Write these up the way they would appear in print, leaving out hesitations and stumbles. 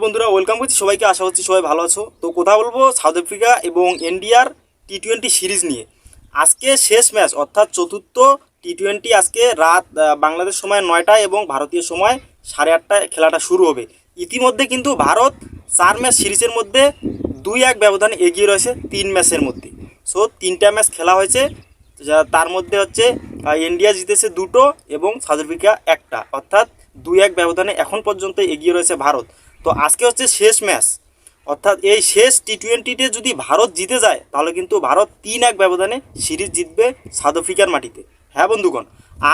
বন্ধুরা ওয়েলকাম করছি সবাইকে। আশা করছি সবাই ভালো আছো। তো কথা বলবো সাউথ আফ্রিকা এবং ইন্ডিয়ার টি-20 সিরিজ নিয়ে। আজকে শেষ ম্যাচ অর্থাৎ চতুর্থ টি-20 আজকে রাত বাংলাদেশ সময় 9টায় এবং ভারতীয় সময় 8:30টায় খেলাটা শুরু হবে। ইতিমধ্যে কিন্তু ভারত 4 ম্যাচ সিরিজের মধ্যে 2-1 ব্যবধানে এগিয়ে রয়েছে 3 ম্যাচের মধ্যে। সো 3টা ম্যাচ খেলা হয়েছে, তার মধ্যে হচ্ছে ইন্ডিয়া জিতেছে 2টো এবং সাউথ আফ্রিকা 1টা, অর্থাৎ 2-1 ব্যবধানে এখন পর্যন্ত এগিয়ে রয়েছে ভারত। তো আজকে হচ্ছে শেষ ম্যাচ, অর্থাৎ এই শেষ টি-20তে যদি ভারত জিতে যায় তাহলে কিন্তু ভারত 3-1 ব্যবধানে সিরিজ জিতবে সাউথ আফ্রিকার মাটিতে। হ্যাঁ বন্ধুগণ,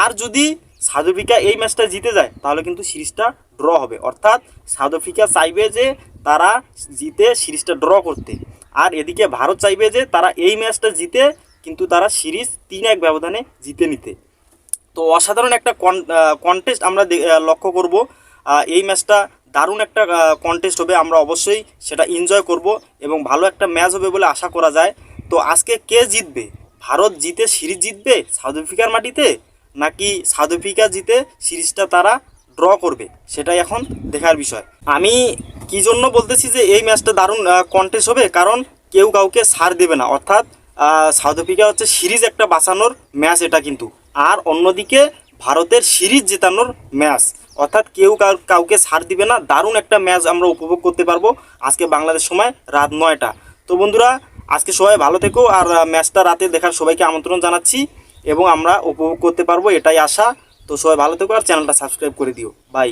আর যদি সাউথ আফ্রিকা এই ম্যাচটা জিতে যায় তাহলে কিন্তু সিরিজটা ড্র হবে, অর্থাৎ সাউথ আফ্রিকা চাইবে যে তারা জিতে সিরিজটা ড্র করতে, আর এদিকে ভারত চাইবে যে তারা এই ম্যাচটা জিতে কিন্তু তারা সিরিজ 3-1 ব্যবধানে জিতে নিতে। তো অসাধারণ একটা কন্টেস্ট আমরা লক্ষ্য করব। এই ম্যাচটা দারুণ একটা কন্টেস্ট হবে, আমরা অবশ্যই সেটা এনজয় করব এবং ভালো একটা ম্যাচ হবে বলে আশা করা যায়। তো আজকে কে জিতবে? ভারত জিতে সিরিজ জিতবে সাউথ আফ্রিকার মাটিতে, নাকি সাউথ আফ্রিকা জিতে সিরিজটা তারা ড্র করবে, সেটাই এখন দেখার বিষয়। আমি কি জন্য বলতেছি যে এই ম্যাচটা দারুণ কন্টেস্ট হবে, কারণ কেউ কাউকে ছাড় দেবে না, অর্থাৎ সাউথ আফ্রিকা হচ্ছে সিরিজ একটা বাঁচানোর ম্যাচ এটা কিন্তু, আর অন্যদিকে ভারতের সিরিজ জেতানোর ম্যাচ, অর্থাৎ কেউ কাউকে ছাড় দিবে না। দারুণ একটা ম্যাচ আমরা উপভোগ করতে পারবো আজকে বাংলাদেশ সময় রাত 9টা। তো বন্ধুরা আজকে সবাই ভালো থেকো, আর ম্যাচটা রাতে দেখার সবাইকে আমন্ত্রণ জানাচ্ছি এবং আমরা উপভোগ করতে পারবো এটাই আশা। তো সবাই ভালো থেকো আর চ্যানেলটা সাবস্ক্রাইব করে দিও। বাই।